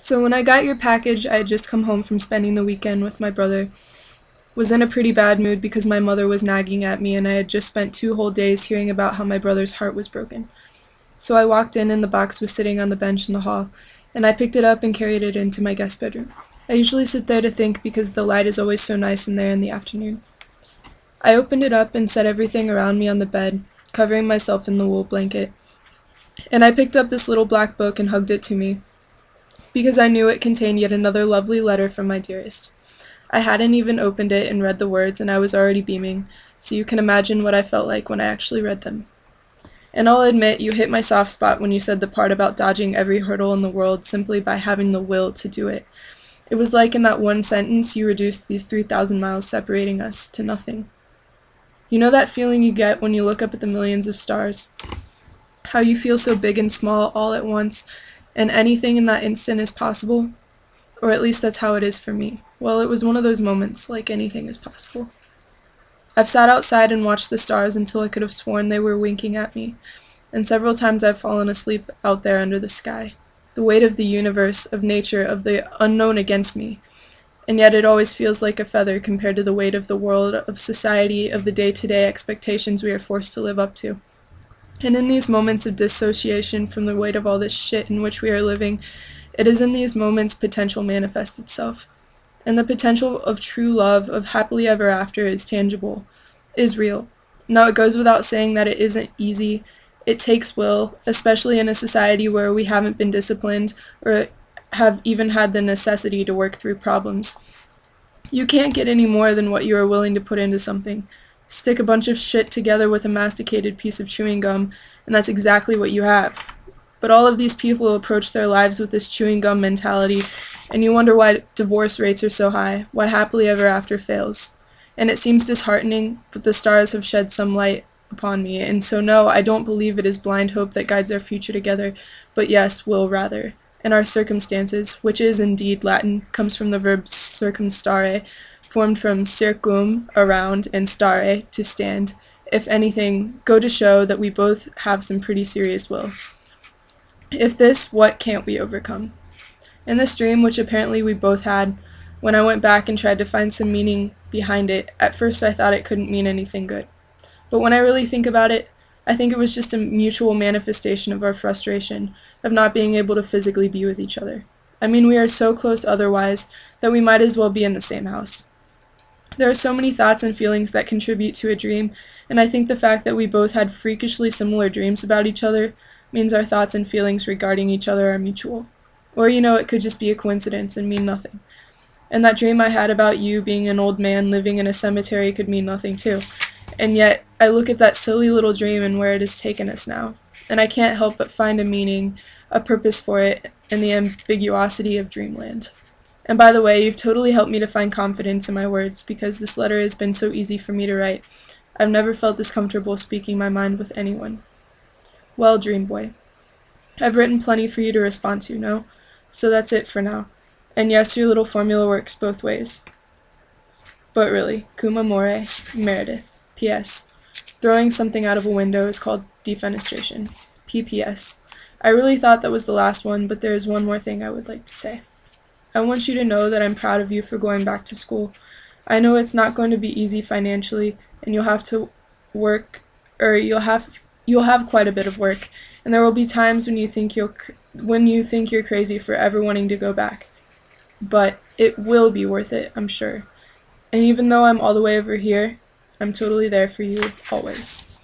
So when I got your package, I had just come home from spending the weekend with my brother. Was in a pretty bad mood because my mother was nagging at me and I had just spent 2 whole days hearing about how my brother's heart was broken. So I walked in and the box was sitting on the bench in the hall, and I picked it up and carried it into my guest bedroom. I usually sit there to think because the light is always so nice in there in the afternoon. I opened it up and set everything around me on the bed, covering myself in the wool blanket. And I picked up this little black book and hugged it to me, because I knew it contained yet another lovely letter from my dearest. I hadn't even opened it and read the words, and I was already beaming, so you can imagine what I felt like when I actually read them. And I'll admit, you hit my soft spot when you said the part about dodging every hurdle in the world simply by having the will to do it. It was like in that one sentence you reduced these 3,000 miles separating us to nothing. You know that feeling you get when you look up at the millions of stars? How you feel so big and small all at once, and anything in that instant is possible? Or at least that's how it is for me. Well, it was one of those moments, like anything is possible. I've sat outside and watched the stars until I could have sworn they were winking at me, and several times I've fallen asleep out there under the sky. The weight of the universe, of nature, of the unknown against me, and yet it always feels like a feather compared to the weight of the world, of society, of the day-to-day expectations we are forced to live up to. And in these moments of dissociation from the weight of all this shit in which we are living, it is in these moments potential manifests itself. And the potential of true love, of happily ever after, is tangible, is real. Now, it goes without saying that it isn't easy. It takes will, especially in a society where we haven't been disciplined or have even had the necessity to work through problems. You can't get any more than what you are willing to put into something. Stick a bunch of shit together with a masticated piece of chewing gum, and that's exactly what you have. But all of these people approach their lives with this chewing gum mentality, and you wonder why divorce rates are so high, why happily ever after fails. And it seems disheartening, but the stars have shed some light upon me, and so no, I don't believe it is blind hope that guides our future together, but yes, will rather. And our circumstances, which is indeed Latin, comes from the verb circumstare, formed from circum, around, and stare, to stand, if anything, go to show that we both have some pretty serious will. If this, what can't we overcome? In this dream, which apparently we both had, when I went back and tried to find some meaning behind it, at first I thought it couldn't mean anything good. But when I really think about it, I think it was just a mutual manifestation of our frustration of not being able to physically be with each other. I mean, we are so close otherwise that we might as well be in the same house. There are so many thoughts and feelings that contribute to a dream, and I think the fact that we both had freakishly similar dreams about each other means our thoughts and feelings regarding each other are mutual. Or, it could just be a coincidence and mean nothing. And that dream I had about you being an old man living in a cemetery could mean nothing too. And yet, I look at that silly little dream and where it has taken us now, and I can't help but find a meaning, a purpose for it, in the ambiguosity of dreamland. And by the way, you've totally helped me to find confidence in my words, because this letter has been so easy for me to write. I've never felt this comfortable speaking my mind with anyone. Well, Dream Boy, I've written plenty for you to respond to, no? So that's it for now. And yes, your little formula works both ways. But really, cum amore, Meredith. P.S. Throwing something out of a window is called defenestration. P.P.S. I really thought that was the last one, but there is one more thing I would like to say. I want you to know that I'm proud of you for going back to school. I know it's not going to be easy financially, and you'll have to work, or you'll have quite a bit of work, and there will be times when you think you're crazy for ever wanting to go back. But it will be worth it, I'm sure. And even though I'm all the way over here, I'm totally there for you, always.